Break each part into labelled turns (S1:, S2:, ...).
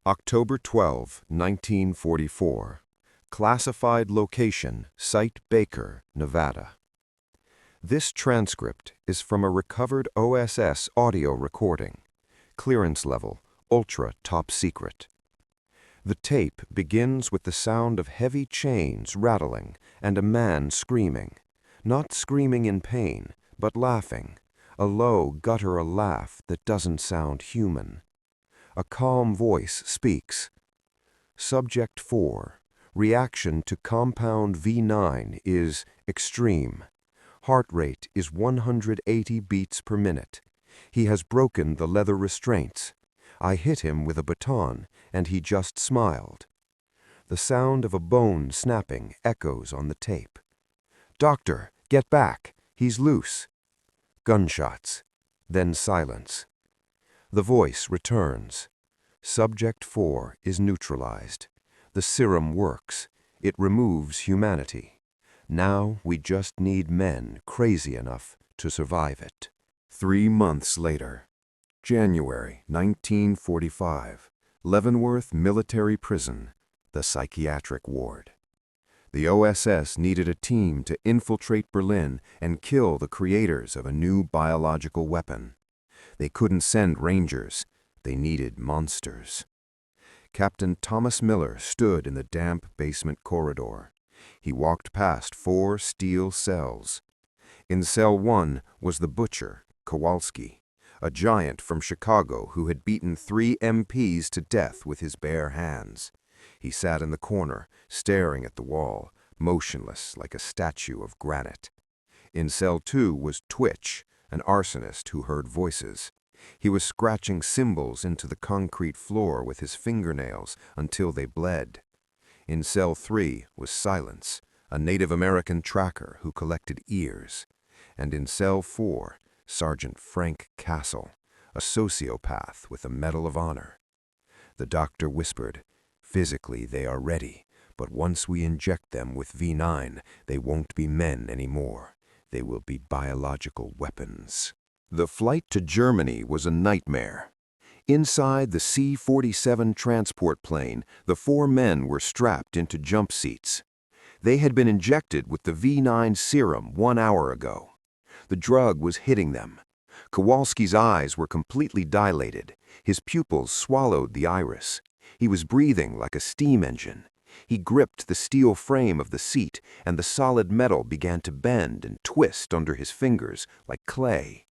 S1: October 12, 1944. Classified location, Site Baker, Nevada. This transcript is from a recovered OSS audio recording. Clearance level, ultra top secret. The tape begins with the sound of heavy chains rattling and a man screaming. Not screaming in pain, but laughing. A low, guttural laugh that doesn't sound human. A calm voice speaks. Subject 4. Reaction to compound V9 is extreme. Heart rate is 180 beats per minute. He has broken the leather restraints. I hit him with a baton, and he just smiled. The sound of a bone snapping echoes on the tape. Doctor, get back. He's loose. Gunshots. Then silence. The voice returns. Subject 4 is neutralized. The serum works. It removes humanity. Now we just need men crazy enough to survive it. 3 months later. January 1945. Leavenworth Military Prison, the psychiatric ward. The OSS needed a team to infiltrate Berlin and kill the creators of a new biological weapon. They couldn't send rangers. They needed monsters. Captain Thomas Miller stood in the damp basement corridor. He walked past 4 steel cells. In cell 1 was the butcher, Kowalski, a giant from Chicago who had beaten 3 MPs to death with his bare hands. He sat in the corner, staring at the wall, motionless like a statue of granite. In cell 2 was Twitch, an arsonist who heard voices. He was scratching symbols into the concrete floor with his fingernails until they bled. In cell 3 was Silence, a Native American tracker who collected ears. And in cell 4, Sergeant Frank Castle, a sociopath with a Medal of Honor. The doctor whispered, "Physically they are ready, but once we inject them with V9, they won't be men anymore. They will be biological weapons." The flight to Germany was a nightmare. Inside the C-47 transport plane, the 4 men were strapped into jump seats. They had been injected with the V9 serum 1 hour ago. The drug was hitting them. Kowalski's eyes were completely dilated. His pupils swallowed the iris. He was breathing like a steam engine. He gripped the steel frame of the seat, and the solid metal began to bend and twist under his fingers like clay.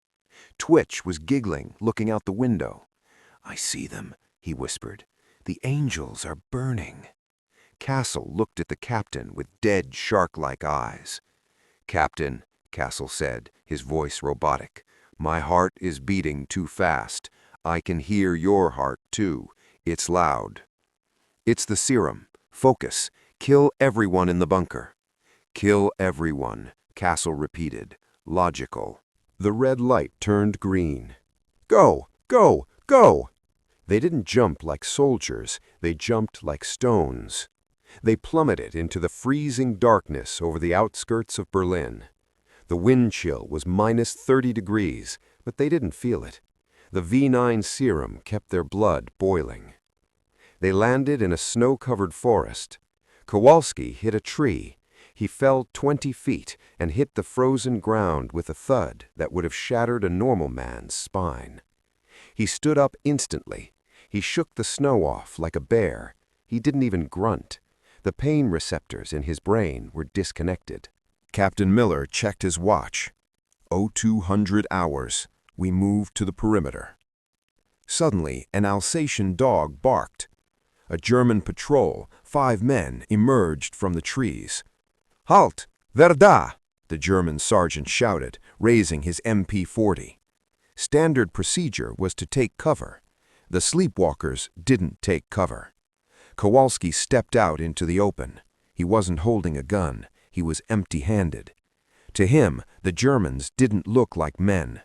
S1: Twitch was giggling, looking out the window. "I see them," he whispered. "The angels are burning." Castle looked at the captain with dead shark-like eyes. "Captain," Castle said, his voice robotic, "my heart is beating too fast. I can hear your heart, too. It's loud." "It's the serum. Focus. Kill everyone in the bunker." "Kill everyone," Castle repeated. Logical. The red light turned green. "Go! Go! Go!" They didn't jump like soldiers. They jumped like stones. They plummeted into the freezing darkness over the outskirts of Berlin. The wind chill was minus 30 degrees, but they didn't feel it. The V9 serum kept their blood boiling. They landed in a snow-covered forest. Kowalski hit a tree. He fell 20 feet and hit the frozen ground with a thud that would have shattered a normal man's spine. He stood up instantly. He shook the snow off like a bear. He didn't even grunt. The pain receptors in his brain were disconnected. Captain Miller checked his watch. 0200 hours. We moved to the perimeter. Suddenly, an Alsatian dog barked. A German patrol, 5 men, emerged from the trees. "Halt! Wer da?" the German sergeant shouted, raising his MP-40. Standard procedure was to take cover. The sleepwalkers didn't take cover. Kowalski stepped out into the open. He wasn't holding a gun. He was empty-handed. To him, the Germans didn't look like men.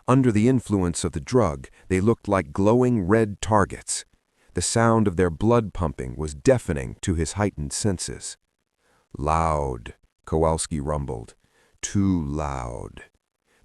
S1: Under the influence of the drug, they looked like glowing red targets. The sound of their blood pumping was deafening to his heightened senses. "Loud," Kowalski rumbled. "Too loud."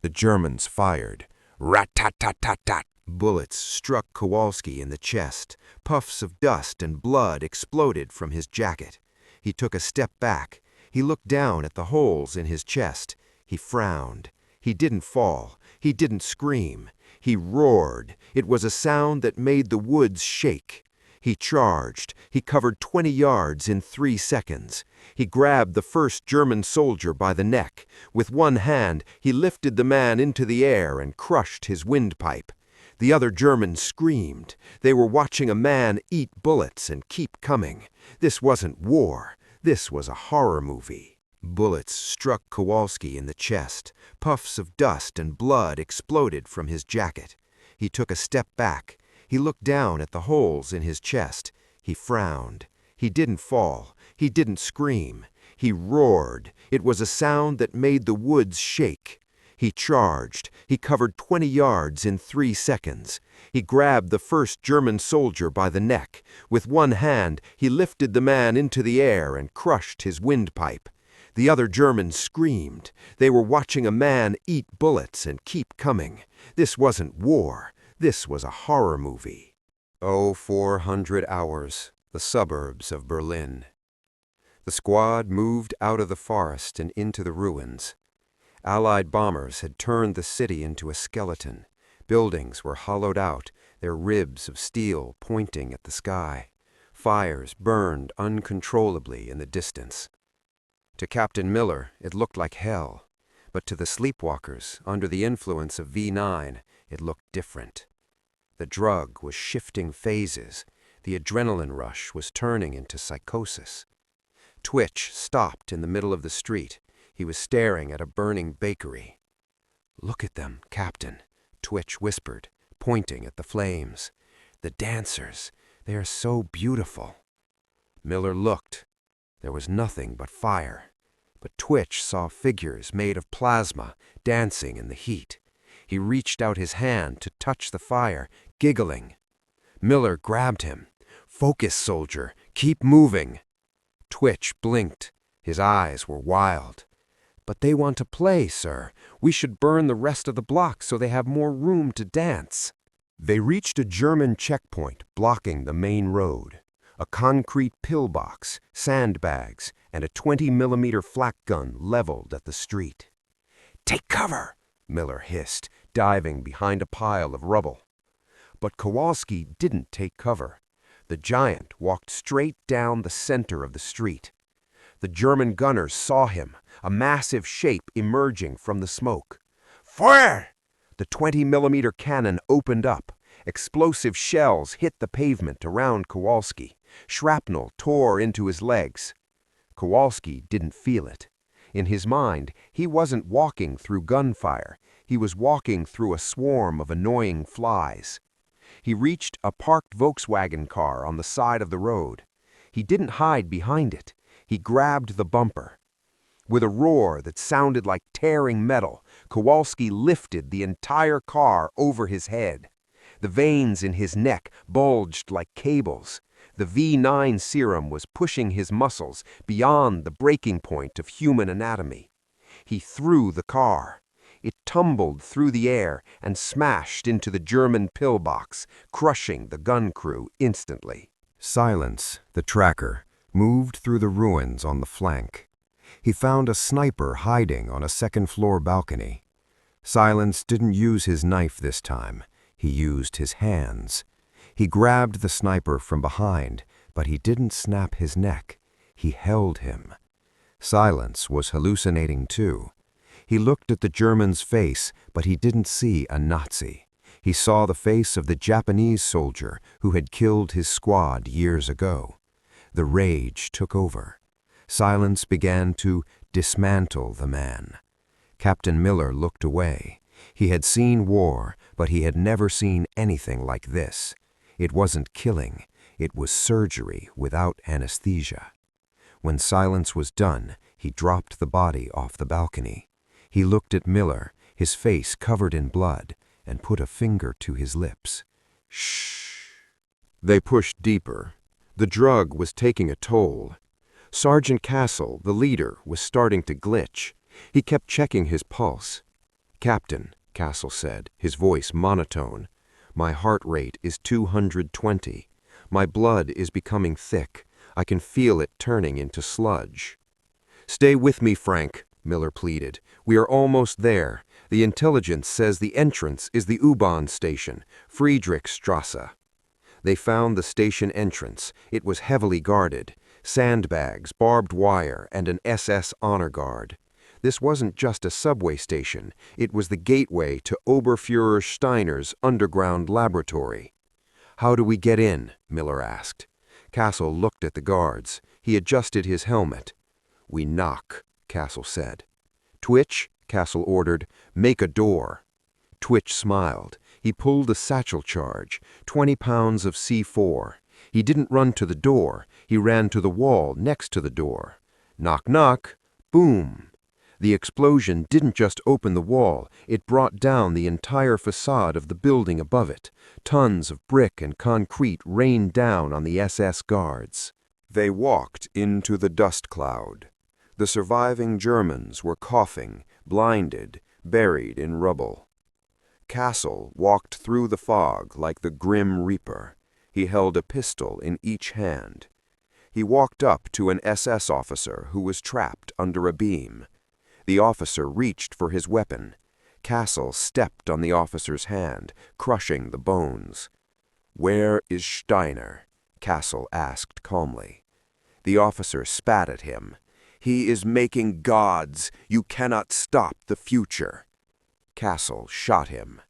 S1: The Germans fired. Rat-tat-tat-tat-tat. Bullets struck Kowalski in the chest. Puffs of dust and blood exploded from his jacket. He took a step back. He looked down at the holes in his chest. He frowned. He didn't fall. He didn't scream. He roared. It was a sound that made the woods shake. He charged. He covered 20 yards in 3 seconds. He grabbed the first German soldier by the neck. With one hand, he lifted the man into the air and crushed his windpipe. The other Germans screamed. They were watching a man eat bullets and keep coming. This wasn't war. This was a horror movie. Bullets struck Kowalski in the chest. Puffs of dust and blood exploded from his jacket. He took a step back. He looked down at the holes in his chest. He frowned. He didn't fall. He didn't scream. He roared. It was a sound that made the woods shake. He charged. He covered 20 yards in 3 seconds. He grabbed the first German soldier by the neck. With one hand, he lifted the man into the air and crushed his windpipe. The other Germans screamed. They were watching a man eat bullets and keep coming. This wasn't war. This was a horror movie. 0400 hours, the suburbs of Berlin. The squad moved out of the forest and into the ruins. Allied bombers had turned the city into a skeleton. Buildings were hollowed out, their ribs of steel pointing at the sky. Fires burned uncontrollably in the distance. To Captain Miller, it looked like hell. But to the sleepwalkers, under the influence of W9, it looked different. The drug was shifting phases. The adrenaline rush was turning into psychosis. Twitch stopped in the middle of the street. He was staring at a burning bakery. "Look at them, Captain," Twitch whispered, pointing at the flames. "The dancers, they are so beautiful." Miller looked. There was nothing but fire. But Twitch saw figures made of plasma dancing in the heat. He reached out his hand to touch the fire, giggling. Miller grabbed him. "Focus, soldier. Keep moving." Twitch blinked. His eyes were wild. "But they want to play, sir. We should burn the rest of the block so they have more room to dance." They reached a German checkpoint blocking the main road. A concrete pillbox, sandbags, and a 20mm flak gun leveled at the street. "Take cover!" Miller hissed, diving behind a pile of rubble. But Kowalski didn't take cover. The giant walked straight down the center of the street. The German gunners saw him, a massive shape emerging from the smoke. "Feuer!" The 20mm cannon opened up. Explosive shells hit the pavement around Kowalski. Shrapnel tore into his legs. Kowalski didn't feel it. In his mind, he wasn't walking through gunfire. He was walking through a swarm of annoying flies. He reached a parked Volkswagen car on the side of the road. He didn't hide behind it. He grabbed the bumper. With a roar that sounded like tearing metal, Kowalski lifted the entire car over his head. The veins in his neck bulged like cables. The W9 serum was pushing his muscles beyond the breaking point of human anatomy. He threw the car. It tumbled through the air and smashed into the German pillbox, crushing the gun crew instantly. Silence, the tracker, moved through the ruins on the flank. He found a sniper hiding on a second-floor balcony. Silence didn't use his knife this time. He used his hands. He grabbed the sniper from behind, but he didn't snap his neck. He held him. Silence was hallucinating too. He looked at the German's face, but he didn't see a Nazi. He saw the face of the Japanese soldier who had killed his squad years ago. The rage took over. Silence began to dismantle the man. Captain Miller looked away. He had seen war, but he had never seen anything like this. It wasn't killing. It was surgery without anesthesia. When Silence was done, he dropped the body off the balcony. He looked at Miller, his face covered in blood, and put a finger to his lips. Shh. They pushed deeper. The drug was taking a toll. Sergeant Castle, the leader, was starting to glitch. He kept checking his pulse. "Captain," Castle said, his voice monotone, My heart rate is 220. My blood is becoming thick. I can feel it turning into sludge. Stay with me, Frank, Miller pleaded. We are almost there. The intelligence says the entrance is the U-Bahn station, Friedrichstrasse. They found the station entrance. It was heavily guarded. Sandbags, barbed wire, and an SS honor guard. This wasn't just a subway station. It was the gateway to Oberfuhrer Steiner's underground laboratory. How do we get in? Miller asked. Castle looked at the guards. He adjusted his helmet. We knock, Castle said. Twitch, Castle ordered, make a door. Twitch smiled. He pulled a satchel charge, 20 pounds of C4. He didn't run to the door. He ran to the wall next to the door. Knock, knock. Boom. The explosion didn't just open the wall. It brought down the entire facade of the building above it. Tons of brick and concrete rained down on the SS guards. They walked into the dust cloud. The surviving Germans were coughing, blinded, buried in rubble. Castle walked through the fog like the Grim Reaper. He held a pistol in each hand. He walked up to an SS officer who was trapped under a beam. The officer reached for his weapon. Castle stepped on the officer's hand, crushing the bones. "Where is Steiner?" Castle asked calmly. The officer spat at him. "He is making gods. You cannot stop the future." Castle shot him.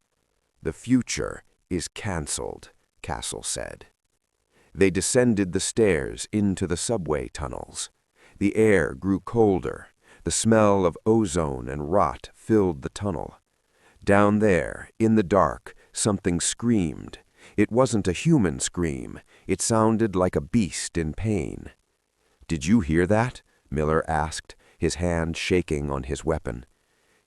S1: "The future is cancelled," Castle said. They descended the stairs into the subway tunnels. The air grew colder. The smell of ozone and rot filled the tunnel. Down there, in the dark, something screamed. It wasn't a human scream. It sounded like a beast in pain. "Did you hear that?" Miller asked, his hand shaking on his weapon.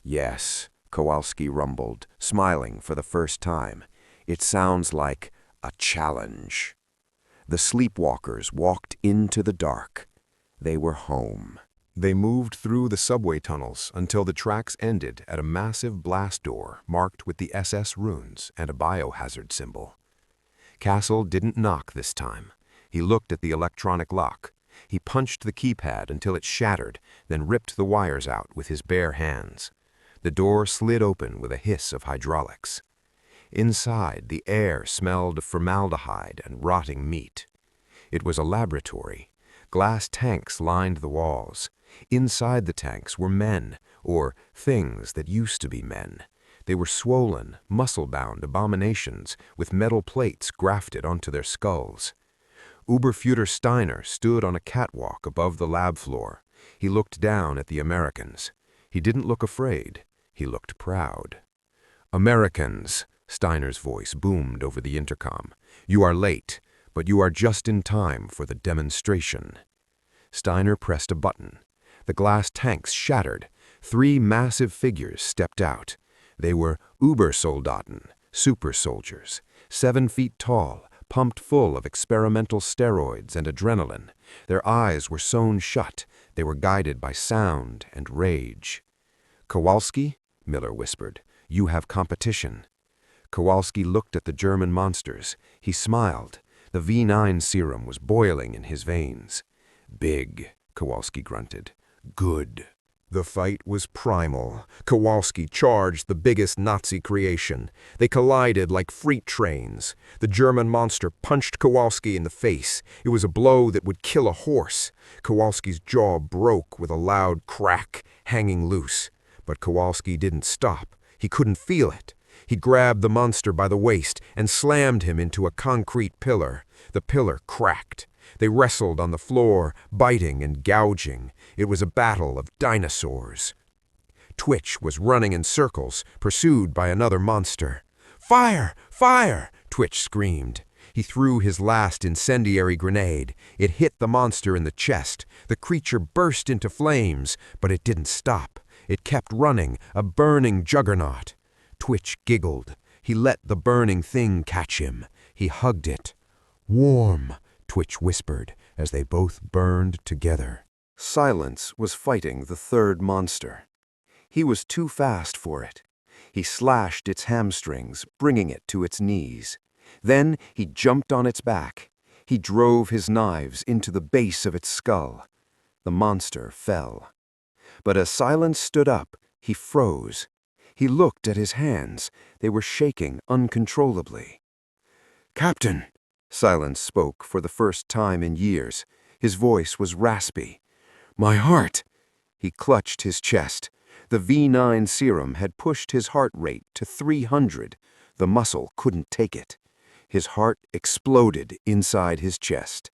S1: "Yes," Kowalski rumbled, smiling for the first time. "It sounds like a challenge." The sleepwalkers walked into the dark. They were home. They moved through the subway tunnels until the tracks ended at a massive blast door marked with the SS runes and a biohazard symbol. Castle didn't knock this time. He looked at the electronic lock. He punched the keypad until it shattered, then ripped the wires out with his bare hands. The door slid open with a hiss of hydraulics. Inside, the air smelled of formaldehyde and rotting meat. It was a laboratory. Glass tanks lined the walls. Inside the tanks were men, or things that used to be men. They were swollen, muscle-bound abominations with metal plates grafted onto their skulls. Oberfuhrer Steiner stood on a catwalk above the lab floor. He looked down at the Americans. He didn't look afraid. He looked proud. "Americans," Steiner's voice boomed over the intercom. "You are late, but you are just in time for the demonstration." Steiner pressed a button. The glass tanks shattered. 3 massive figures stepped out. They were Übersoldaten, super soldiers, 7 feet tall, pumped full of experimental steroids and adrenaline. Their eyes were sewn shut. They were guided by sound and rage. "Kowalski," Miller whispered, "you have competition." Kowalski looked at the German monsters. He smiled. The V9 serum was boiling in his veins. "Big," Kowalski grunted. "Good." The fight was primal. Kowalski charged the biggest Nazi creation. They collided like freight trains. The German monster punched Kowalski in the face. It was a blow that would kill a horse. Kowalski's jaw broke with a loud crack, hanging loose. But Kowalski didn't stop. He couldn't feel it. He grabbed the monster by the waist and slammed him into a concrete pillar. The pillar cracked. They wrestled on the floor, biting and gouging. It was a battle of dinosaurs. Twitch was running in circles, pursued by another monster. "Fire! Fire!" Twitch screamed. He threw his last incendiary grenade. It hit the monster in the chest. The creature burst into flames, but it didn't stop. It kept running, a burning juggernaut. Twitch giggled. He let the burning thing catch him. He hugged it. "Warm," Twitch whispered as they both burned together. Silence was fighting the third monster. He was too fast for it. He slashed its hamstrings, bringing it to its knees. Then he jumped on its back. He drove his knives into the base of its skull. The monster fell. But as Silence stood up, he froze. He looked at his hands. They were shaking uncontrollably. "Captain," Silence spoke for the first time in years. His voice was raspy. "My heart." He clutched his chest. The V9 serum had pushed his heart rate to 300. The muscle couldn't take it. His heart exploded inside his chest.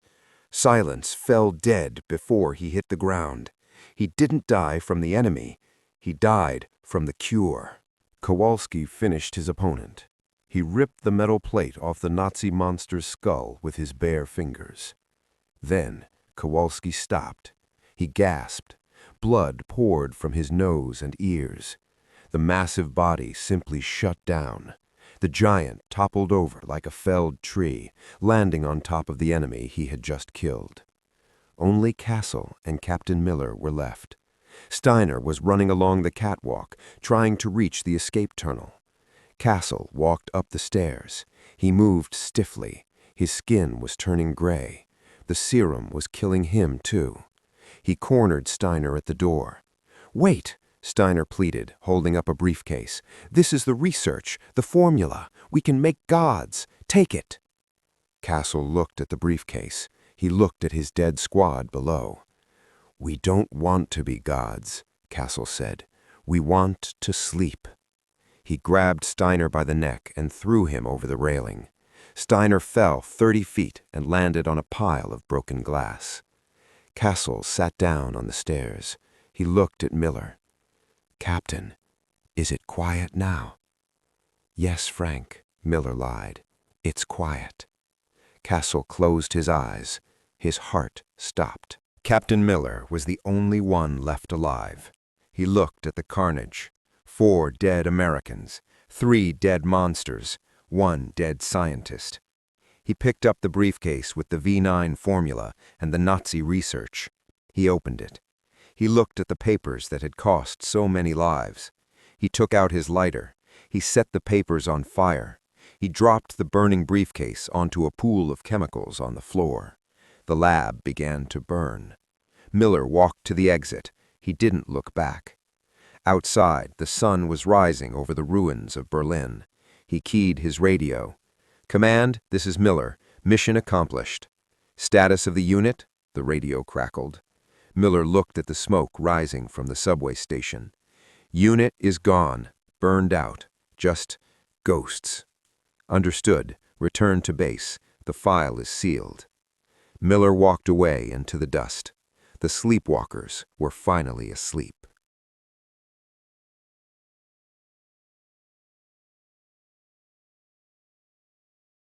S1: Silence fell dead before he hit the ground. He didn't die from the enemy. He died from the cure. Kowalski finished his opponent. He ripped the metal plate off the Nazi monster's skull with his bare fingers. Then Kowalski stopped. He gasped. Blood poured from his nose and ears. The massive body simply shut down. The giant toppled over like a felled tree, landing on top of the enemy he had just killed. Only Castle and Captain Miller were left. Steiner was running along the catwalk, trying to reach the escape tunnel. Castle walked up the stairs. He moved stiffly. His skin was turning gray. The serum was killing him, too. He cornered Steiner at the door. "Wait," Steiner pleaded, holding up a briefcase. "This is the research, the formula. We can make gods. Take it." Castle looked at the briefcase. He looked at his dead squad below. "We don't want to be gods," Castle said. "We want to sleep." He grabbed Steiner by the neck and threw him over the railing. Steiner fell 30 feet and landed on a pile of broken glass. Castle sat down on the stairs. He looked at Miller. "Captain, is it quiet now?" "Yes, Frank," Miller lied. "It's quiet." Castle closed his eyes. His heart stopped. Captain Miller was the only one left alive. He looked at the carnage. 4 dead Americans, 3 dead monsters, 1 dead scientist. He picked up the briefcase with the V9 formula and the Nazi research. He opened it. He looked at the papers that had cost so many lives. He took out his lighter. He set the papers on fire. He dropped the burning briefcase onto a pool of chemicals on the floor. The lab began to burn. Miller walked to the exit. He didn't look back. Outside, the sun was rising over the ruins of Berlin. He keyed his radio. "Command, this is Miller. Mission accomplished." "Status of the unit?" the radio crackled. Miller looked at the smoke rising from the subway station. "Unit is gone, burned out, just ghosts." "Understood. Return to base. The file is sealed." Miller walked away into the dust. The sleepwalkers were finally asleep.